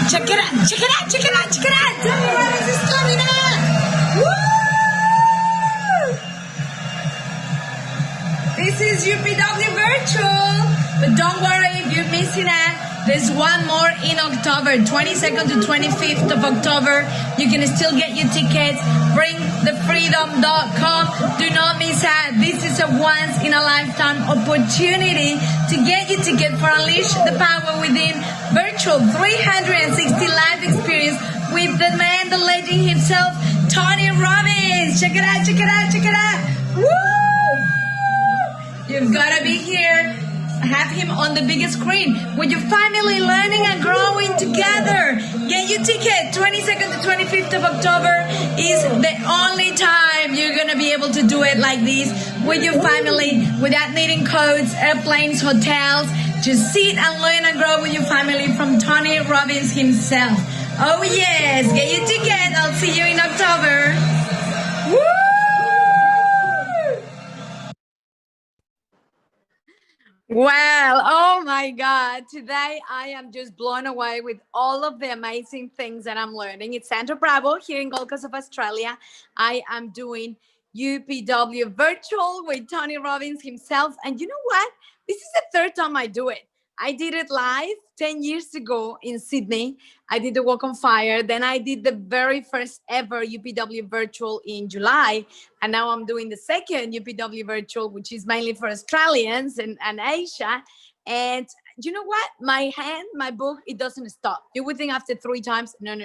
Check it out, check it out, check it out, check it out. Tony Robbins is coming up. Woo! This is UPW Virtual. But don't worry if you're missing it. There's one more in October, 22nd to 25th of October. You can still get your tickets. Bringthefreedom.com. Do not miss out. This is a once-in-a-lifetime opportunity to get your ticket for Unleash the Power Within Virtual 360 live experience with the man, the legend himself, Tony Robbins. Check it out, check it out, check it out. Woo! You've got to be here. Have him on the biggest screen with your family, learning and growing together. Get your ticket. 22nd to 25th of October is the only time you're going to be able to do it like this with your family without needing codes, airplanes, hotels. Just sit and learn and grow with your family from Tony Robbins himself. Oh yes, get your ticket. I'll see you in October. Woo! Well, oh my God. Today I am just blown away with all of the amazing things that I'm learning. It's Sandra Bravo here in Gold Coast of Australia. I am doing UPW Virtual with Tony Robbins himself. And you know what? This is the third time I do it. I did it live 10 years ago in Sydney. I did the Walk on Fire. Then I did the very first ever UPW Virtual in July. And now I'm doing the second UPW Virtual, which is mainly for Australians and Asia. And you know what? My book, it doesn't stop. You would think after 3 times, no.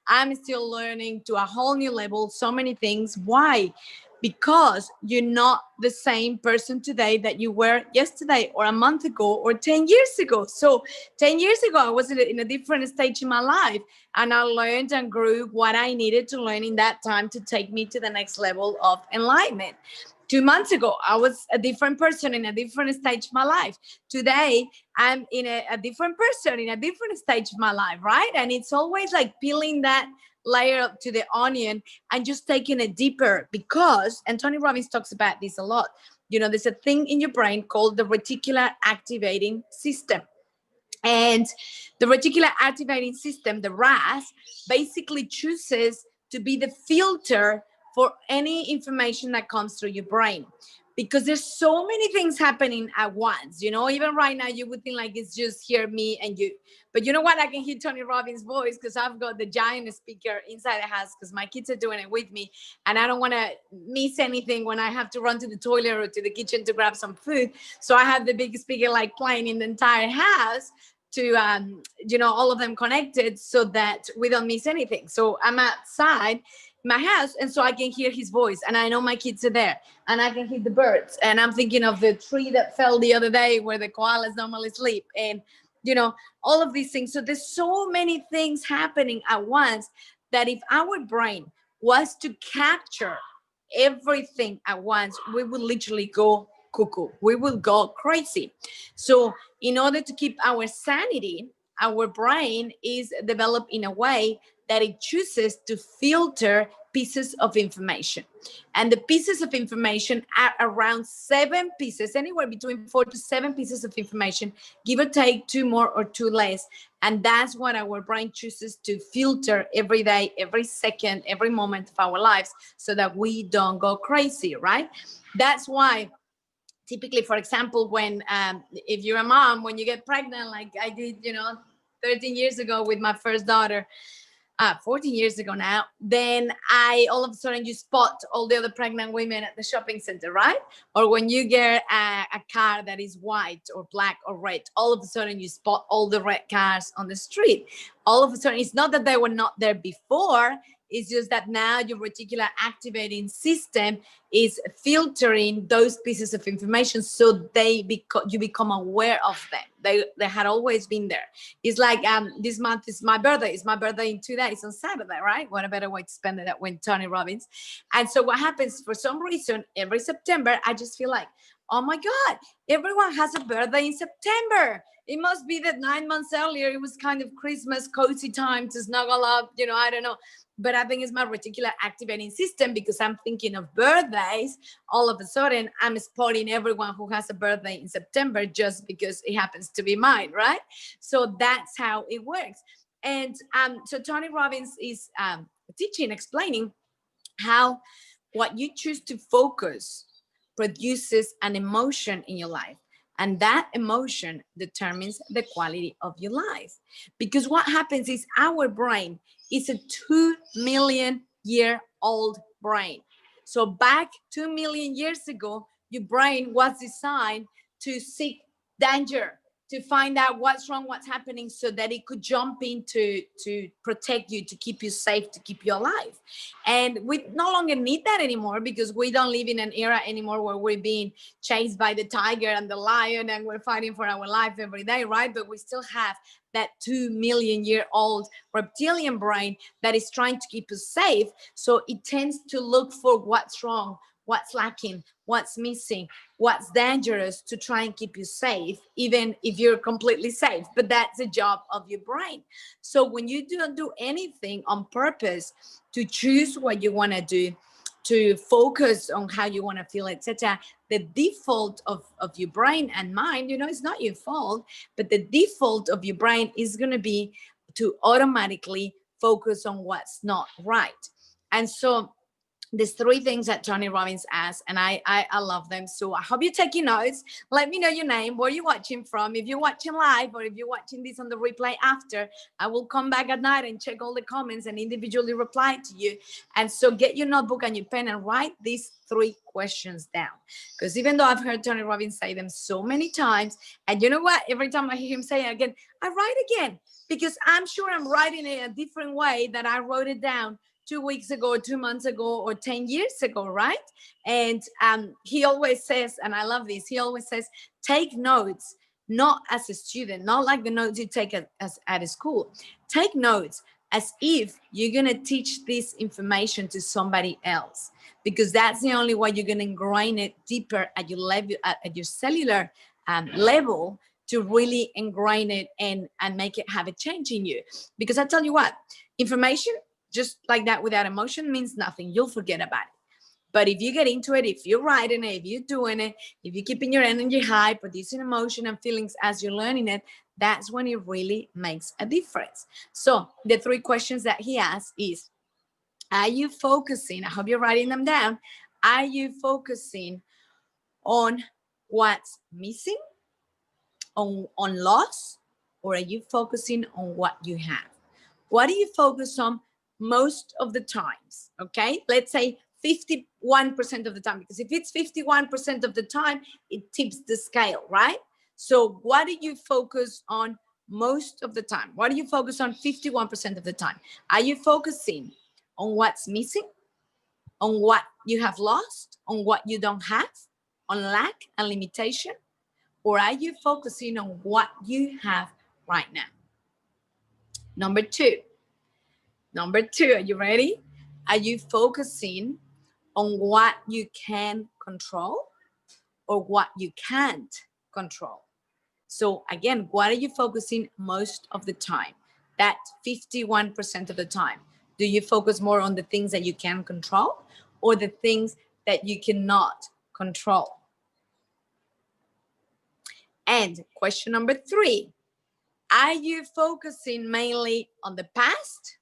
I'm still learning to a whole new level, so many things. Why? Because you're not the same person today that you were yesterday or a month ago or 10 years ago. So 10 years ago, I was in a different stage in my life, and I learned and grew what I needed to learn in that time to take me to the next level of enlightenment. 2 months ago, I was a different person in a different stage of my life. Today, I'm in a different person in a different stage of my life, right? And it's always like peeling that layer to the onion and just taking it deeper, because, and Tony Robbins talks about this a lot, you know, there's a thing in your brain called the reticular activating system. And the reticular activating system, the RAS, basically chooses to be the filter for any information that comes through your brain, because there's so many things happening at once. You know, even right now you would think like it's just here, me and you, but you know what? I can hear Tony Robbins' voice because I've got the giant speaker inside the house because my kids are doing it with me, and I don't want to miss anything when I have to run to the toilet or to the kitchen to grab some food. So I have the big speaker like playing in the entire house to you know, all of them connected so that we don't miss anything. So I'm outside my house, and so I can hear his voice, and I know my kids are there, and I can hear the birds, and I'm thinking of the tree that fell the other day where the koalas normally sleep, and you know, all of these things. So there's so many things happening at once that if our brain was to capture everything at once, we would literally go cuckoo. We will go crazy. So in order to keep our sanity, our brain is developed in a way that it chooses to filter pieces of information. And the pieces of information are around 7 pieces, anywhere between 4 to 7 pieces of information, give or take 2 more or 2 less. And that's what our brain chooses to filter every day, every second, every moment of our lives, so that we don't go crazy, right? That's why typically, for example, when if you're a mom, when you get pregnant, like I did, you know, 13 years ago with my first daughter, 14 years ago now, then all of a sudden you spot all the other pregnant women at the shopping center, right? Or when you get a car that is white or black or red, all of a sudden you spot all the red cars on the street. All of a sudden, it's not that they were not there before, it's just that now your reticular activating system is filtering those pieces of information, so you become aware of them. They had always been there. It's like this month is my birthday. It's my birthday in 2 days on Saturday, right? What a better way to spend it with Tony Robbins. And so what happens, for some reason, every September, I just feel like, oh my God, everyone has a birthday in September. It must be that 9 months earlier, it was kind of Christmas, cozy time to snuggle up, you know, I don't know. But I think it's my reticular activating system, because I'm thinking of birthdays. All of a sudden, I'm spotting everyone who has a birthday in September just because it happens to be mine, right? So that's how it works. And so Tony Robbins is teaching, explaining how what you choose to focus produces an emotion in your life. And that emotion determines the quality of your life. Because what happens is our brain is a 2 million-year-old brain. So back 2 million years ago, your brain was designed to seek danger, to find out what's wrong, what's happening, so that it could jump in to protect you, to keep you safe, to keep you alive. And we no longer need that anymore, because we don't live in an era anymore where we're being chased by the tiger and the lion and we're fighting for our life every day, right? But we still have that 2 million-year-old reptilian brain that is trying to keep us safe. So it tends to look for what's wrong, what's lacking, what's missing, what's dangerous, to try and keep you safe, even if you're completely safe. But that's the job of your brain. So when you don't do anything on purpose to choose what you want to do, to focus on how you want to feel, etc., the default of your brain and mind, it's not your fault, but the default of your brain is going to be to automatically focus on what's not right. And so there's 3 things that Tony Robbins asks, and I love them. So I hope you're taking notes. Let me know your name, where you're watching from. If you're watching live, or if you're watching this on the replay after, I will come back at night and check all the comments and individually reply to you. And so get your notebook and your pen and write these 3 questions down. Because even though I've heard Tony Robbins say them so many times, and you know what? Every time I hear him say it again, I write again, because I'm sure I'm writing it a different way that I wrote it down 2 weeks ago, or 2 months ago, or 10 years ago, right? And he always says, and I love this, he always says, take notes, not as a student, not like the notes you take at a school. Take notes as if you're going to teach this information to somebody else, because that's the only way you're going to ingrain it deeper at your level, at your cellular level, to really ingrain it and make it have a change in you. Because I tell you what, information just like that without emotion means nothing. You'll forget about it. But if you get into it, if you're writing it, if you're doing it, if you're keeping your energy high, producing emotion and feelings as you're learning it, that's when it really makes a difference. So the 3 questions that he asks is, are you focusing, I hope you're writing them down, are you focusing on what's missing, on loss, or are you focusing on what you have? What do you focus on most of the times? Okay, let's say 51% of the time, because if it's 51% of the time, it tips the scale, right? So what do you focus on most of the time? What do you focus on 51% of the time? Are you focusing on what's missing, on what you have lost, on what you don't have, on lack and limitation? Or are you focusing on what you have right now? Number two, are you ready? Are you focusing on what you can control or what you can't control? So again, what are you focusing most of the time? That 51% of the time. Do you focus more on the things that you can control or the things that you cannot control? And question number 3, are you focusing mainly on the past,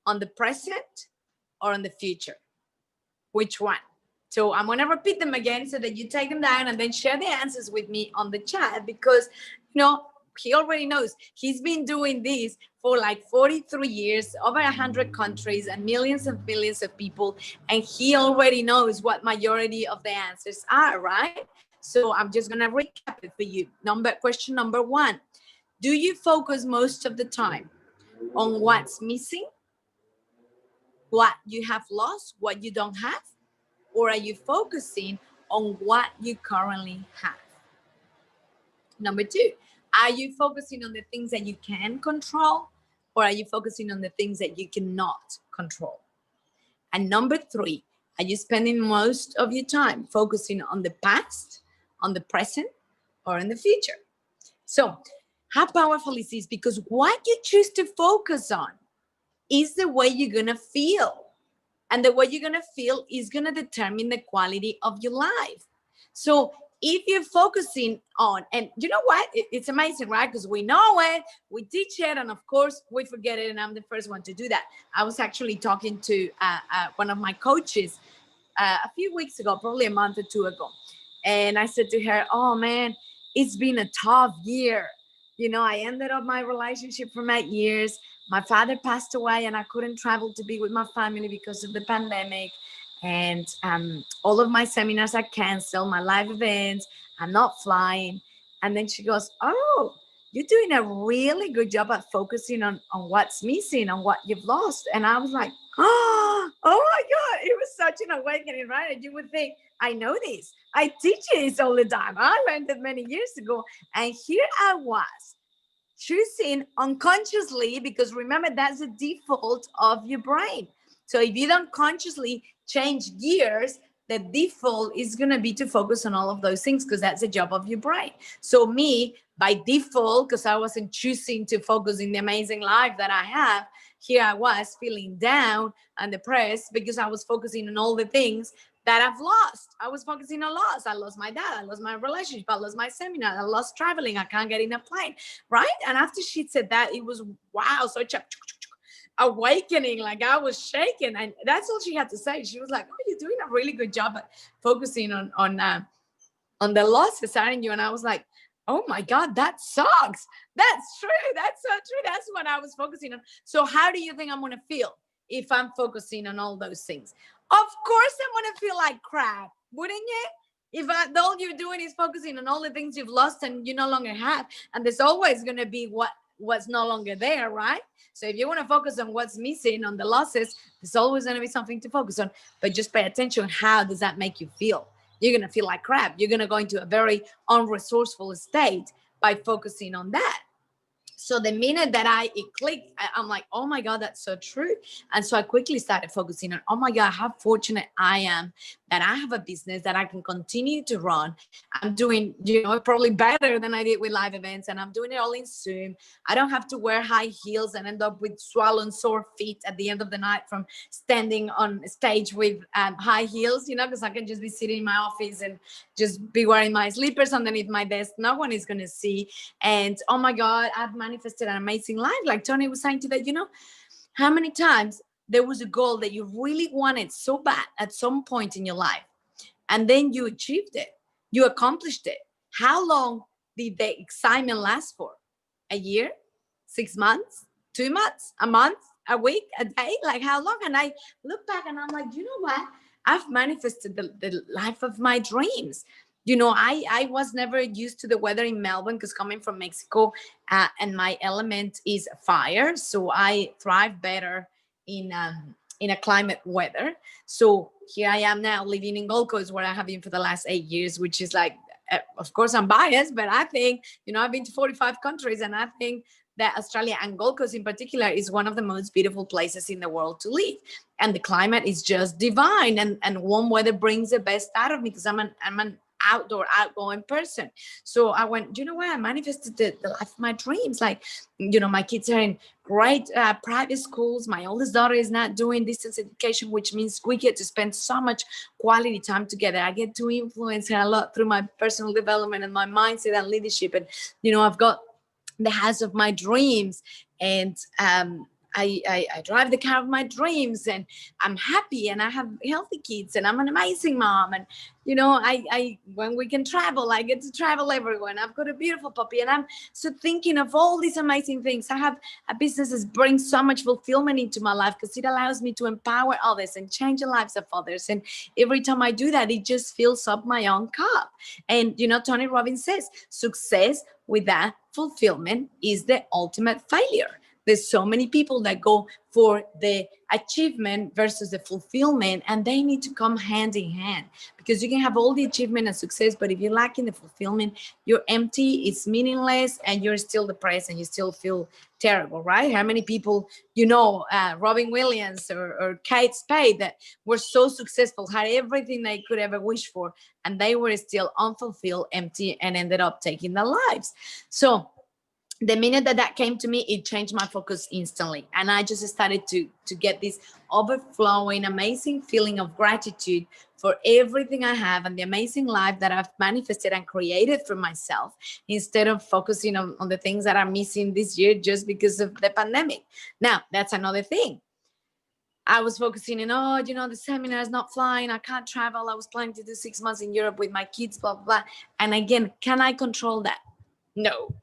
on the present, or on the future? Which one? So I'm going to repeat them again so that you take them down and then share the answers with me on the chat, because, he already knows. He's been doing this for like 43 years, over 100 countries and millions of people. And he already knows what majority of the answers are, right? So I'm just going to recap it for you. Question number 1, do you focus most of the time on what's missing, what you have lost, what you don't have? Or are you focusing on what you currently have? Number 2, are you focusing on the things that you can control, or are you focusing on the things that you cannot control? And number 3, are you spending most of your time focusing on the past, on the present, or in the future? So how powerful is this? Because what you choose to focus on is the way you're going to feel. And the way you're going to feel is going to determine the quality of your life. So if you're focusing on, and you know what, it's amazing, right? Because we know it, we teach it, and of course we forget it, and I'm the first one to do that. I was actually talking to one of my coaches a few weeks ago, probably a month or two ago, and I said to her, oh man, it's been a tough year. I ended up my relationship from 8 years. My father passed away and I couldn't travel to be with my family because of the pandemic. And all of my seminars are canceled, my live events, I'm not flying. And then she goes, oh, you're doing a really good job at focusing on what's missing, on what you've lost. And I was like, oh my God, it was such an awakening, right? And you would think, I know this. I teach this all the time. I learned it many years ago. And here I was choosing unconsciously, because remember, that's the default of your brain. So if you don't consciously change gears, the default is going to be to focus on all of those things, because that's the job of your brain. So me, by default, because I wasn't choosing to focus in the amazing life that I have, here I was feeling down and depressed because I was focusing on all the things that I've lost. I was focusing on loss. I lost my dad. I lost my relationship. I lost my seminar. I lost traveling. I can't get in a plane, right? And after she said that, it was, wow, such a awakening. Like I was shaking, and that's all she had to say. She was like, oh, you're doing a really good job at focusing on the losses, aren't you? And I was like, oh my God, that sucks. That's true. That's so true. That's what I was focusing on. So how do you think I'm going to feel if I'm focusing on all those things? Of course I'm going to feel like crap, wouldn't you? If all you're doing is focusing on all the things you've lost and you no longer have, and there's always going to be what's no longer there, right? So if you want to focus on what's missing, on the losses, there's always going to be something to focus on. But just pay attention. How does that make you feel? You're going to feel like crap. You're going to go into a very unresourceful state by focusing on that. So the minute that it clicked, I'm like, oh my God, that's so true. And so I quickly started focusing on, oh my God, how fortunate I am that I have a business that I can continue to run. I'm doing, probably better than I did with live events, and I'm doing it all in Zoom. I don't have to wear high heels and end up with swollen, sore feet at the end of the night from standing on stage with high heels, because I can just be sitting in my office and just be wearing my slippers underneath my desk. No one is going to see. And oh my God, I've manifested an amazing life. Like Tony was saying today, how many times there was a goal that you really wanted so bad at some point in your life, and then you achieved it, you accomplished it. How long did the excitement last for? A year, 6 months, 2 months, a month, a week, a day? Like how long? And I look back and I'm like, you know what? I've manifested the life of my dreams. I was never used to the weather in Melbourne, because coming from Mexico, and my element is fire. So I thrive better in a climate weather. So here I am now living in Gold Coast, where I have been for the last 8 years, which is like, of course I'm biased, but I think, I've been to 45 countries, and I think that Australia, and Gold Coast in particular, is one of the most beautiful places in the world to live. And the climate is just divine, and warm weather brings the best out of me, because I'm an outgoing person. So I went, you know what? I manifested the life of my dreams. Like, my kids are in great private schools. My oldest daughter is not doing distance education, which means we get to spend so much quality time together. I get to influence her a lot through my personal development and my mindset and leadership. And, I've got the house of my dreams, and I drive the car of my dreams, and I'm happy, and I have healthy kids, and I'm an amazing mom. And, I when we can travel, I get to travel everywhere, and I've got a beautiful puppy. And I'm so thinking of all these amazing things. I have a business that brings so much fulfillment into my life, because it allows me to empower others and change the lives of others. And every time I do that, it just fills up my own cup. And, Tony Robbins says, success without fulfillment is the ultimate failure. There's so many people that go for the achievement versus the fulfillment, and they need to come hand in hand, because you can have all the achievement and success, but if you're lacking the fulfillment, you're empty, it's meaningless, and you're still depressed, and you still feel terrible, right? How many people, Robin Williams or Kate Spade, that were so successful, had everything they could ever wish for, and they were still unfulfilled, empty, and ended up taking their lives. So the minute that came to me, it changed my focus instantly. And I just started to get this overflowing, amazing feeling of gratitude for everything I have and the amazing life that I've manifested and created for myself, instead of focusing on the things that I'm missing this year just because of the pandemic. Now, that's another thing. I was focusing on, oh, the seminar is not flying. I can't travel. I was planning to do 6 months in Europe with my kids, blah, blah, blah. And again, can I control that? No.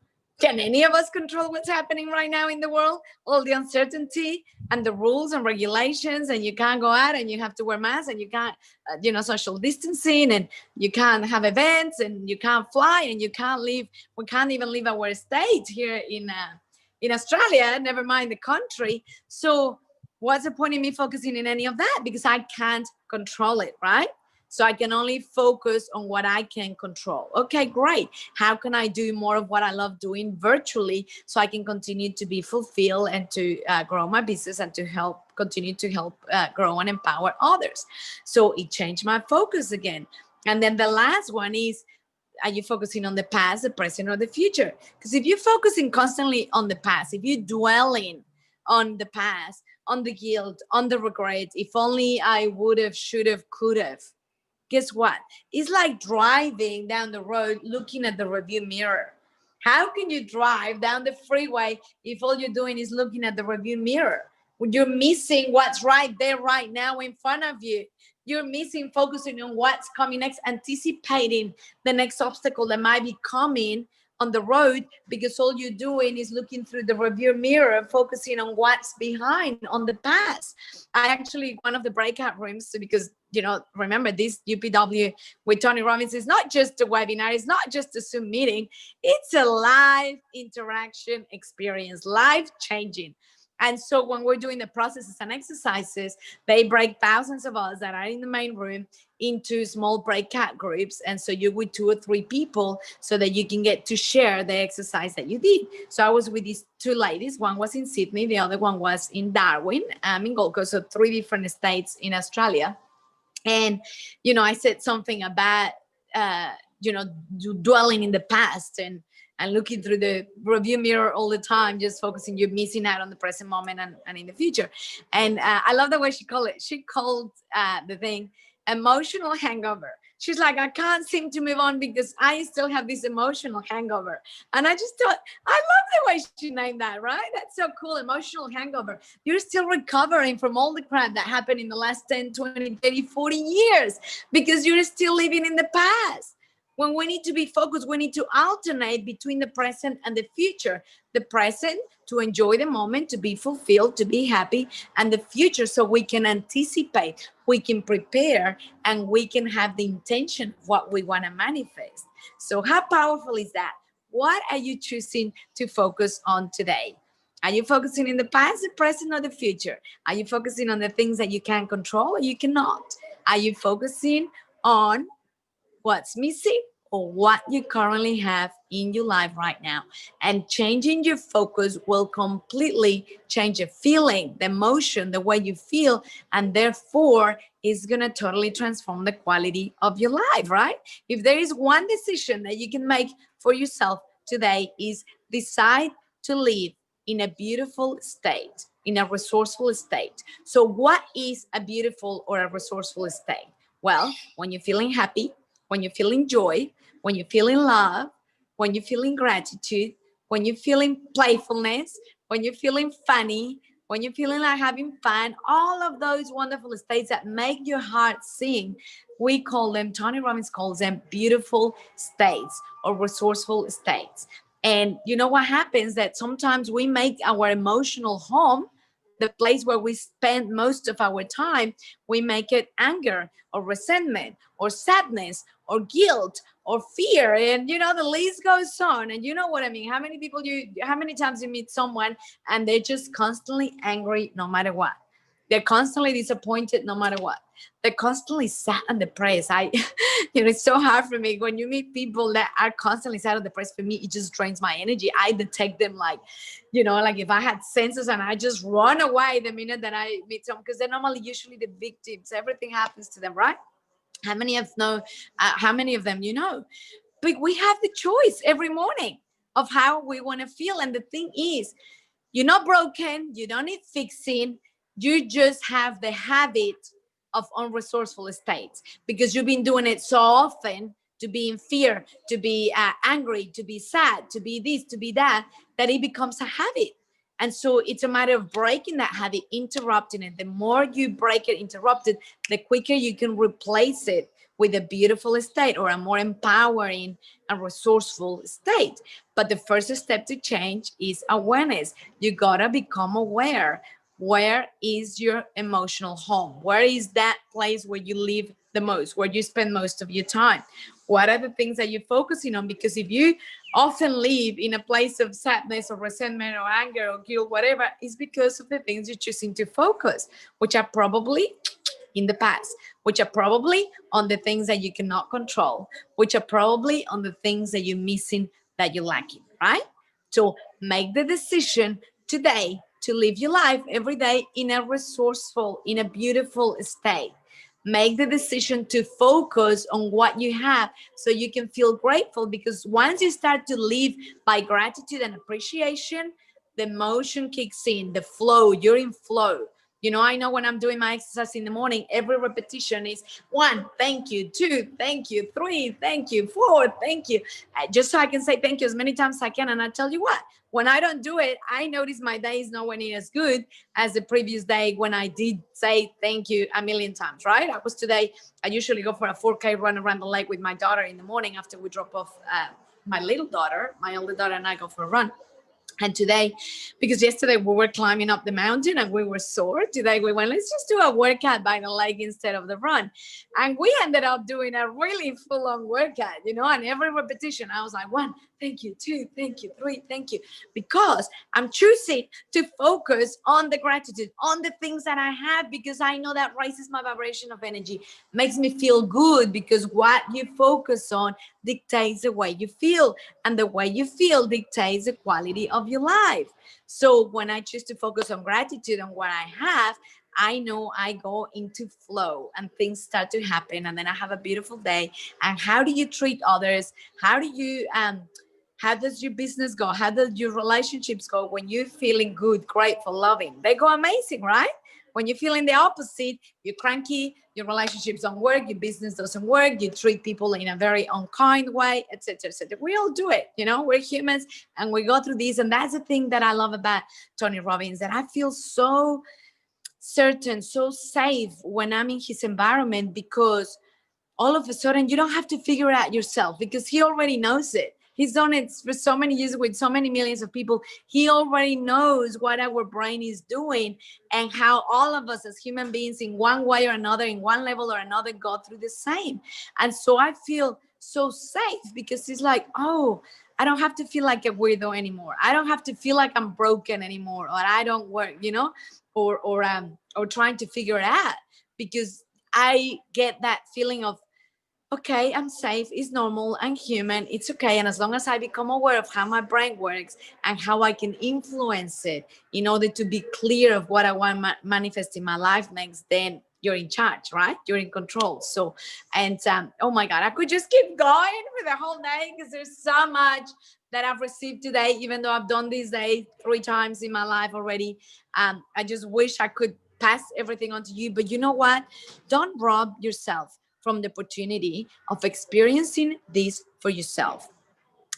Can any of us control what's happening right now in the world? All the uncertainty and the rules and regulations, and you can't go out and you have to wear masks and you can't, social distancing, and you can't have events and you can't fly and you can't leave. We can't even leave our state here in Australia, never mind the country. So what's the point in me focusing in any of that? Because I can't control it, right? So I can only focus on what I can control. Okay, great. How can I do more of what I love doing virtually so I can continue to be fulfilled and to grow my business and to continue to help grow and empower others? So it changed my focus again. And then the last one is, are you focusing on the past, the present, or the future? Because if you're focusing constantly on the past, if you're dwelling on the past, on the guilt, on the regret, if only I would have, should have, could have, guess what? It's like driving down the road looking at the rearview mirror. How can you drive down the freeway if all you're doing is looking at the rearview mirror? You're missing what's right there, right now in front of you. You're missing focusing on what's coming next, anticipating the next obstacle that might be coming on the road, because all you're doing is looking through the rearview mirror, focusing on what's behind, on the past. I actually, one of the breakout rooms, because, remember, this UPW with Tony Robbins is not just a webinar, it's not just a Zoom meeting, it's a live interaction experience, life changing. And so when we're doing the processes and exercises, they break thousands of us that are in the main room into small breakout groups. And so you're with 2 or 3 people so that you can get to share the exercise that you did. So I was with these 2 ladies. One was in Sydney. The other one was in Darwin, in Gold Coast, so 3 different states in Australia. And, I said something about, dwelling in the past and looking through the review mirror all the time, just focusing, you're missing out on the present moment and in the future. And I love the way she called it. She called the thing emotional hangover. She's like, I can't seem to move on because I still have this emotional hangover. And I just thought, I love the way she named that, right? That's so cool, emotional hangover. You're still recovering from all the crap that happened in the last 10, 20, 30, 40 years because you're still living in the past. When we need to be focused, we need to alternate between the present and the future. The present to enjoy the moment, to be fulfilled, to be happy, and the future so we can anticipate, we can prepare, and we can have the intention of what we want to manifest. So how powerful is that? What are you choosing to focus on today? Are you focusing in the past, the present, or the future? Are you focusing on the things that you can control or you cannot? Are you focusing on what's missing or what you currently have in your life right now? And changing your focus will completely change the feeling, the emotion, the way you feel, and therefore is going to totally transform the quality of your life, right? If there is one decision that you can make for yourself today, is decide to live in a beautiful state, in a resourceful state. So what is a beautiful or a resourceful state? Well, when you're feeling happy, when you're feeling joy, when you're feeling love, when you're feeling gratitude, when you're feeling playfulness, when you're feeling funny, when you're feeling like having fun, all of those wonderful states that make your heart sing, we call them, Tony Robbins calls them beautiful states or resourceful states. And you know what happens? That sometimes we make our emotional home, the place where we spend most of our time, we make it anger or resentment or sadness or guilt or fear. And, the list goes on. And you know what I mean? How many times you meet someone and they're just constantly angry no matter what? They're constantly disappointed no matter what. They're constantly sad and depressed. It's so hard for me when you meet people that are constantly sad and depressed. For me, it just drains my energy. I detect them like if I had senses, and I just run away the minute that I meet someone, because they're normally usually the victims. Everything happens to them, right? How many of them you know? But we have the choice every morning of how we want to feel. And the thing is, you're not broken. You don't need fixing. You just have the habit of unresourceful states, because you've been doing it so often, to be in fear, to be angry, to be sad, to be this, to be that, that it becomes a habit. And so it's a matter of breaking that habit, interrupting it. The more you break it, interrupt it, the quicker you can replace it with a beautiful state or a more empowering and resourceful state. But the first step to change is awareness. You gotta become aware. Where is your emotional home? Where is that place where you live the most, where you spend most of your time? What are the things that you're focusing on? Because if you often live in a place of sadness or resentment or anger or guilt, whatever, it's because of the things you're choosing to focus, which are probably in the past, which are probably on the things that you cannot control, which are probably on the things that you're missing, that you're lacking, right? So make the decision today to live your life every day in a resourceful, in a beautiful state. Make the decision to focus on what you have so you can feel grateful, because once you start to live by gratitude and appreciation, the motion kicks in, the flow, you're in flow. You know, I know when I'm doing my exercise in the morning, every repetition is 1, thank you, 2, thank you, 3, thank you, 4, thank you. Just so I can say thank you as many times as I can. And I tell you what, when I don't do it, I notice my day is nowhere near as good as the previous day when I did say thank you a million times, right? I was today, I usually go for a 4K run around the lake with my daughter in the morning after we drop off my little daughter. My older daughter and I go for a run. And today, because yesterday we were climbing up the mountain and we were sore, today we went, let's just do a workout by the lake instead of the run. And we ended up doing a really full-on workout, you know, and every repetition, I was like, 1, thank you, 2, thank you, 3, thank you. Because I'm choosing to focus on the gratitude, on the things that I have, because I know that raises my vibration of energy, makes me feel good, because what you focus on dictates the way you feel, and the way you feel dictates the quality of your life. So when I choose to focus on gratitude and what I have, I know I go into flow and things start to happen, and then I have a beautiful day. And how do you treat others? How do you how does your business go? How does your relationships go when you're feeling good, grateful, loving? They go amazing, right? When you're feeling the opposite, you're cranky, your relationships don't work, your business doesn't work, you treat people in a very unkind way, etc., etc. We all do it, you know, we're humans and we go through these. And that's the thing that I love about Tony Robbins, that I feel so certain, so safe when I'm in his environment, because all of a sudden you don't have to figure it out yourself, because he already knows it. He's done it for so many years with so many millions of people. He already knows what our brain is doing and how all of us as human beings in one way or another, in one level or another, go through the same. And so I feel so safe, because it's like, oh, I don't have to feel like a weirdo anymore. I don't have to feel like I'm broken anymore, or I don't work, you know, or trying to figure it out, because I get that feeling of, okay, I'm safe, it's normal, I'm human, it's okay. And as long as I become aware of how my brain works and how I can influence it in order to be clear of what I want to manifest in my life next, then you're in charge, right? You're in control. So, and oh my God, I could just keep going for the whole day, because there's so much that I've received today, even though I've done this day 3 times in my life already. I just wish I could pass everything on to you. But you know what? Don't rob yourself from the opportunity of experiencing this for yourself.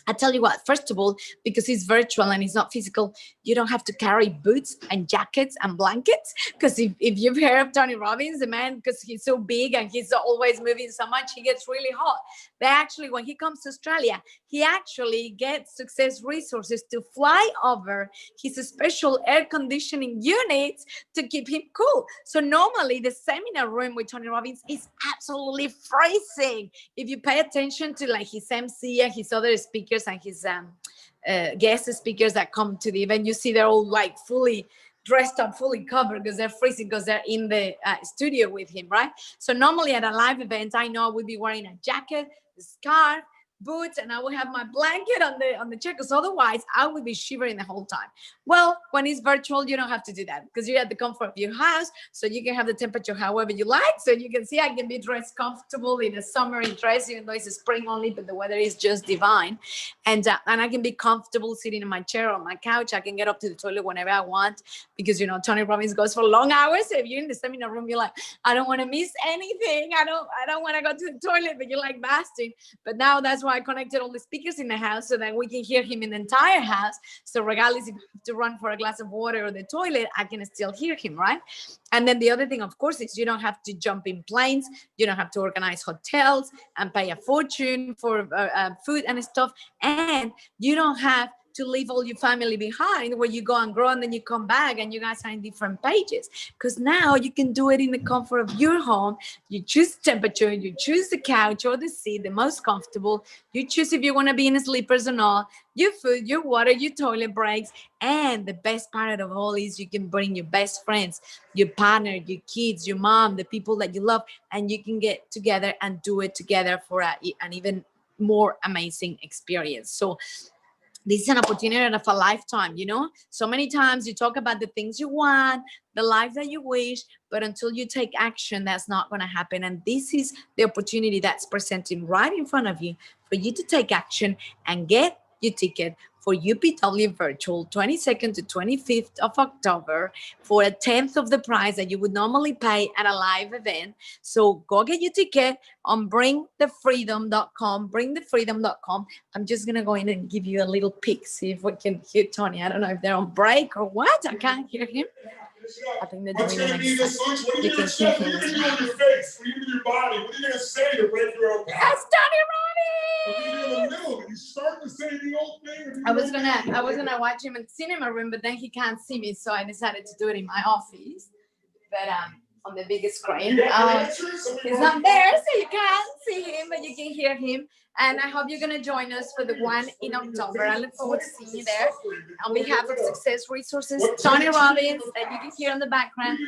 I tell you what, first of all, because it's virtual and it's not physical, you don't have to carry boots and jackets and blankets. Because if you've heard of Tony Robbins, the man, because he's so big and he's always moving so much, he gets really hot. They actually, when he comes to Australia, he actually gets Success Resources to fly over his special air conditioning units to keep him cool. So normally the seminar room with Tony Robbins is absolutely freezing. If you pay attention to like his MC and his other speakers and his guest speakers that come to the event, you see they're all like fully dressed up, fully covered, because they're freezing, because they're in the studio with him, right? So normally at a live event, I know I would be wearing a jacket, a scarf, boots, and I will have my blanket on the chair, because otherwise I would be shivering the whole time. Well, when it's virtual, you don't have to do that, because you're at the comfort of your house, so you can have the temperature however you like. So you can see I can be dressed comfortable in a summery dress, even though it's a spring only, but the weather is just divine. And I can be comfortable sitting in my chair or on my couch. I can get up to the toilet whenever I want, because, you know, Tony Robbins goes for long hours. So if you're in the seminar room, you're like, I don't want to miss anything. I don't want to go to the toilet, but you're like fasting. But now that's why I connected all the speakers in the house, so that we can hear him in the entire house. So regardless if you have to run for a glass of water or the toilet, I can still hear him, right? And then the other thing, of course, is you don't have to jump in planes. You don't have to organize hotels and pay a fortune for food and stuff. And you don't have to leave all your family behind, where you go and grow and then you come back and you guys are in different pages, because now you can do it in the comfort of your home. You choose temperature, you choose the couch or the seat, the most comfortable. You choose if you want to be in slippers or not, your food, your water, your toilet breaks. And the best part of all is you can bring your best friends, your partner, your kids, your mom, the people that you love, and you can get together and do it together for an even more amazing experience. So this is an opportunity of a lifetime, you know. So many times you talk about the things you want, the life that you wish, but until you take action, that's not going to happen. And this is the opportunity that's presenting right in front of you for you to take action and get your ticket for UPW Virtual 22nd to 25th of October for a 10th of the price that you would normally pay at a live event. So go get your ticket on bringthefreedom.com, bringthefreedom.com. I'm just going to go in and give you a little peek, see if we can hear Tony. I don't know if they're on break or what. I can't hear him. I think they're doing an exercise. You can hear him. What are you going to do with your face? What are you going to do with your body? What are you going to say to break your own path? That's Tony Robbins! You're in the middle of it. You start to say the old thing. I was gonna watch him in the cinema room, but then he can't see me, so I decided to do it in my office. But on the biggest screen, he's not there, so you can't see him, but you can hear him. And I hope you're gonna join us for the one in October. I look forward to seeing you there. On behalf of Success Resources, Tony Robbins, that you can hear in the background,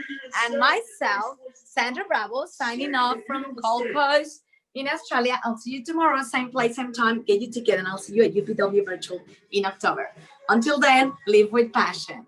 and myself, Sandra Bravo, signing off from Gold Coast in Australia. I'll see you tomorrow, same place, same time. Get your ticket, and I'll see you at UPW Virtual in October. Until then, live with passion.